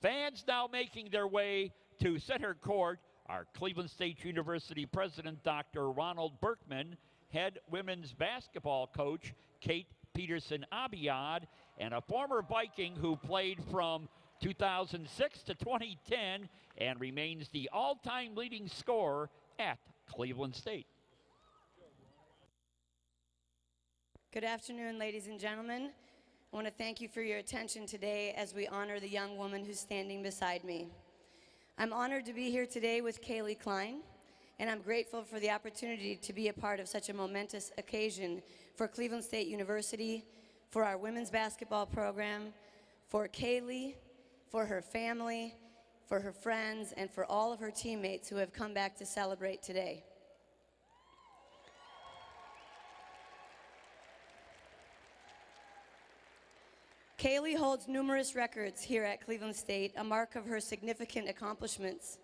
Fans now making their way to center court are Cleveland State University President Dr. Ronald Berkman, head women's basketball coach Kate Peterson-Abiad, and a former Viking who played from 2006 to 2010 and remains the all-time leading scorer at Cleveland State. Good afternoon, ladies and gentlemen. I want to thank you for your attention today as we honor the young woman who's standing beside me. I'm honored to be here today with Kailey Klein, and I'm grateful for the opportunity to be a part of such a momentous occasion for Cleveland State University, for our women's basketball program, for Kailey, for her family, for her friends, and for all of her teammates who have come back to celebrate today. Kailey holds numerous records here at Cleveland State, a mark of her significant accomplishments.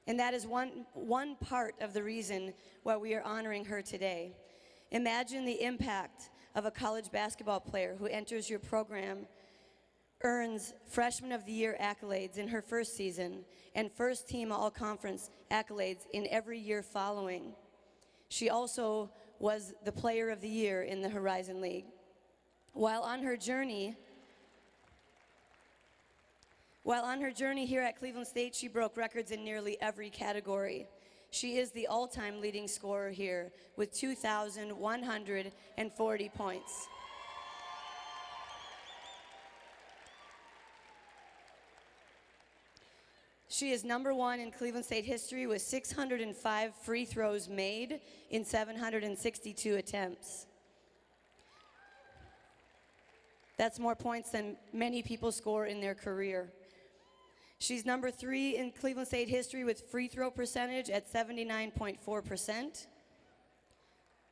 And that is one part of the reason why we are honoring her today. Imagine the impact of a college basketball player who enters your program, earns Freshman of the Year accolades in her first season, and first team all-conference accolades in every year following. She also was the Player of the Year in the Horizon League. While on her journey here at Cleveland State, she broke records in nearly every category. She is the all-time leading scorer here with 2,140 points. She is #1 in Cleveland State history with 605 free throws made in 762 attempts. That's more points than many people score in their career. She's #3 in Cleveland State history with free throw percentage at 79.4%.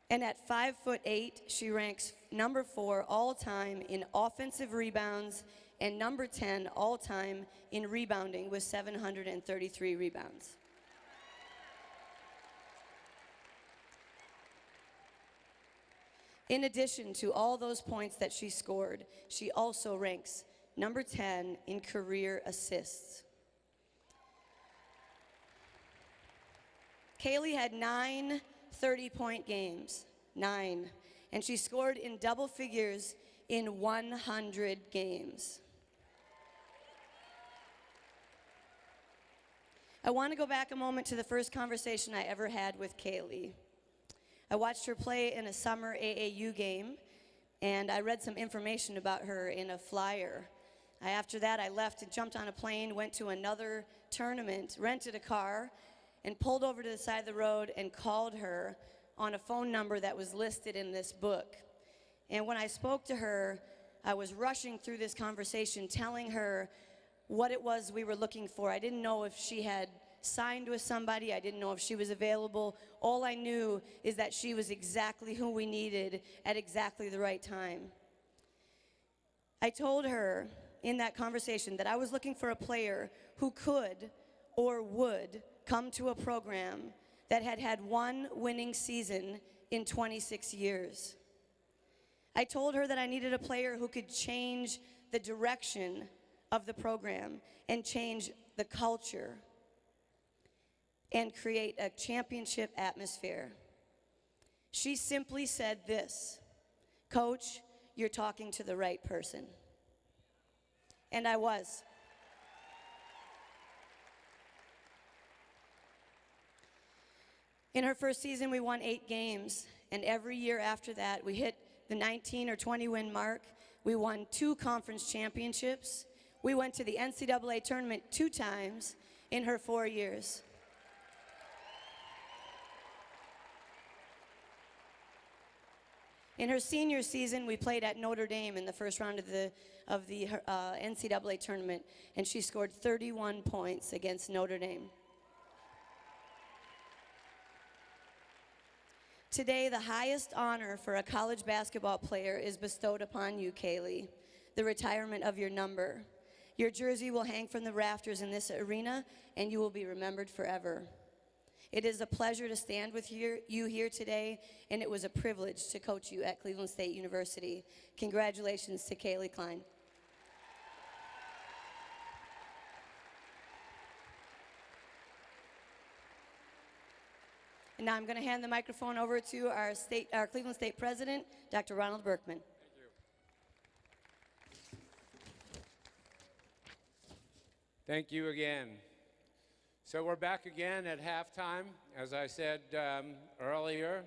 And at 5'8", she ranks #4 all-time in offensive rebounds and #10 all-time in rebounding with 733 rebounds. In addition to all those points that she scored, she also ranks #10 in career assists. Kailey had 9 30-point games, 9, and she scored in double figures in 100 games. I want to go back a moment to the first conversation I ever had with Kailey. I watched her play in a summer AAU game, and I read some information about her in a flyer. After that, I left and jumped on a plane, went to another tournament, rented a car, and pulled over to the side of the road and called her on a phone number that was listed in this book. And when I spoke to her, I was rushing through this conversation, telling her what it was we were looking for. I didn't know if she had signed with somebody. I didn't know if she was available. All I knew is that she was exactly who we needed at exactly the right time. I told her in that conversation that I was looking for a player who could or would come to a program that had had one winning season in 26 years. I told her that I needed a player who could change the direction of the program and change the culture and create a championship atmosphere. She simply said this: "Coach, you're talking to the right person." And I was. In her first season, we won 8 games, and every year after that, we hit the 19 or 20 win mark. We won 2 conference championships. We went to the NCAA tournament 2 times in her 4 years. In her senior season, we played at Notre Dame in the first round of the NCAA tournament, and she scored 31 points against Notre Dame. Today, the highest honor for a college basketball player is bestowed upon you, Kailey, the retirement of your number. Your jersey will hang from the rafters in this arena, and you will be remembered forever. It is a pleasure to stand with you here today, and it was a privilege to coach you at Cleveland State University. Congratulations to Kailey Klein. And now I'm going to hand the microphone over to our Cleveland State President, Dr. Ronald Berkman. Thank you again. So we're back again at halftime. As I said earlier,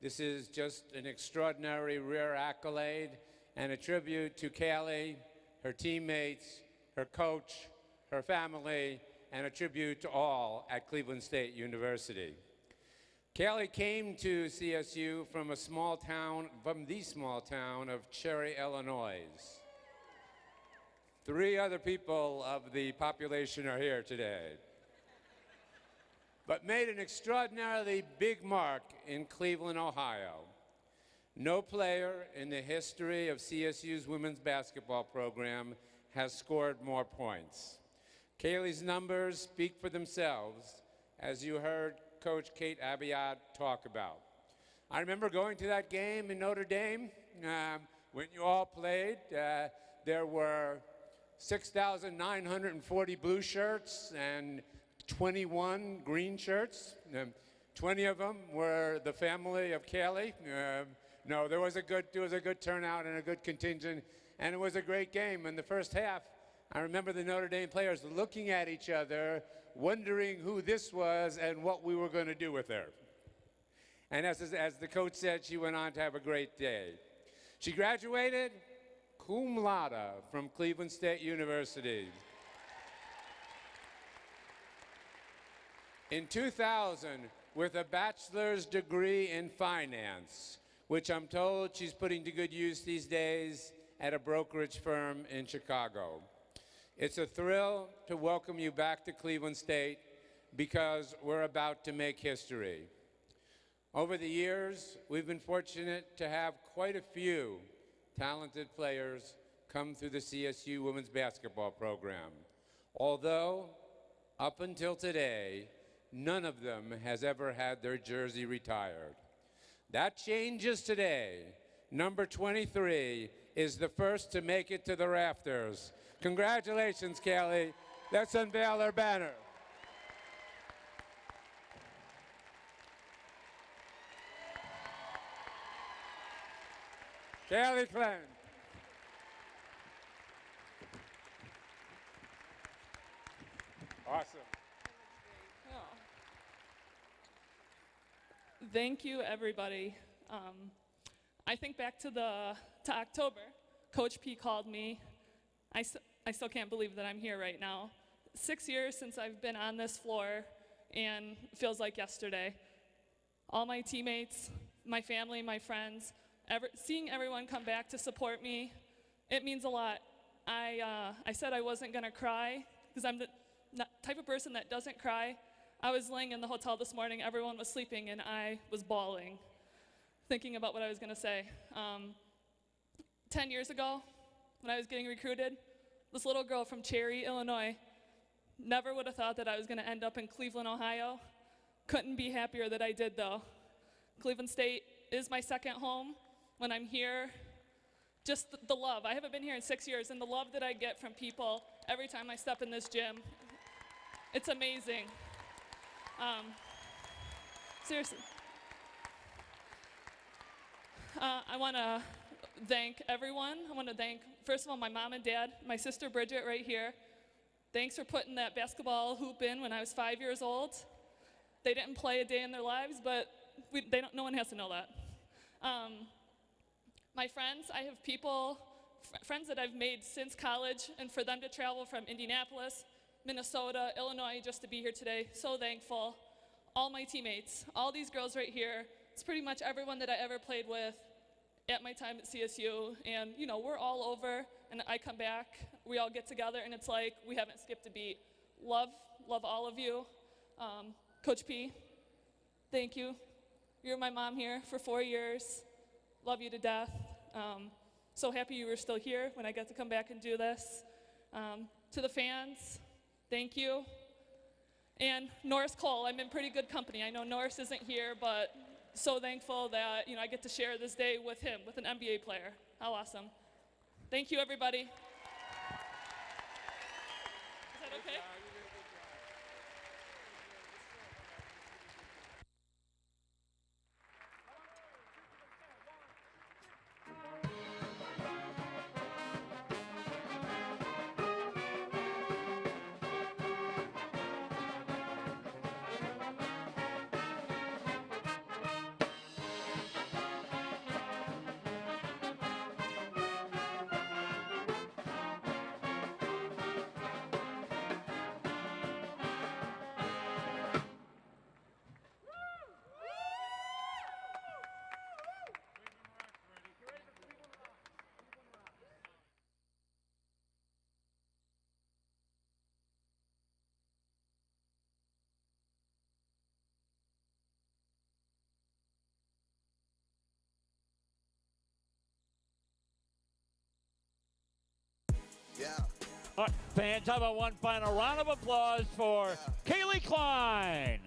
this is just an extraordinary rare accolade and a tribute to Kailey, her teammates, her coach, her family, and a tribute to all at Cleveland State University. Kailey came to CSU from the small town of Cherry, Illinois. 3 other people of the population are here today. But made an extraordinarily big mark in Cleveland, Ohio. No player in the history of CSU's women's basketball program has scored more points. Kailey's numbers speak for themselves, as you heard Coach Kate Abiad talk about. I remember going to that game in Notre Dame when you all played. There were 6,940 blue shirts and 21 green shirts. 20 of them were the family of Kailey. No, there was a good turnout and a good contingent, and it was a great game. In the first half, I remember the Notre Dame players looking at each other, wondering who this was and what we were going to do with her. And as the coach said, she went on to have a great day. She graduated cum laude from Cleveland State University. In 2000, with a bachelor's degree in finance, which I'm told she's putting to good use these days at a brokerage firm in Chicago. It's a thrill to welcome you back to Cleveland State because we're about to make history. Over the years, we've been fortunate to have quite a few talented players come through the CSU women's basketball program. Although, up until today, none of them has ever had their jersey retired. That changes today. Number 23 is the first to make it to the rafters. Congratulations, Kailey. Let's unveil her banner. Kailey Klein. Awesome. Thank you, everybody. I think back to October. Coach P called me. I still can't believe that I'm here right now. 6 years since I've been on this floor, and it feels like yesterday. All my teammates, my family, my friends, seeing everyone come back to support me, it means a lot. I said I wasn't gonna cry, because I'm the type of person that doesn't cry. I was laying in the hotel this morning, everyone was sleeping, and I was bawling, thinking about what I was gonna say. 10 years ago, when I was getting recruited, this little girl from Cherry, Illinois, never would have thought that I was gonna end up in Cleveland, Ohio. Couldn't be happier that I did, though. Cleveland State is my second home. When I'm here, just the love. I haven't been here in 6 years, and the love that I get from people every time I step in this gym, it's amazing. Seriously. I want to thank everyone. I want to thank, first of all, my mom and dad, my sister Bridget right here. Thanks for putting that basketball hoop in when I was 5 years old. They didn't play a day in their lives, but no one has to know that. My friends, I have friends that I've made since college, and for them to travel from Indianapolis, Minnesota, Illinois, just to be here today, so thankful. All my teammates, all these girls right here, it's pretty much everyone that I ever played with at my time at CSU, and you know, we're all over, and I come back, we all get together, and it's like we haven't skipped a beat. Love all of you. Coach P, thank you. You're my mom here for 4 years. Love you to death. So happy you were still here when I got to come back and do this. To the fans, thank you. And Norris Cole, I'm in pretty good company. I know Norris isn't here, but so thankful that I get to share this day with him, with an NBA player. How awesome. Thank you, everybody. Is that okay? All right, fans, how about one final round of applause for Kailey Klein?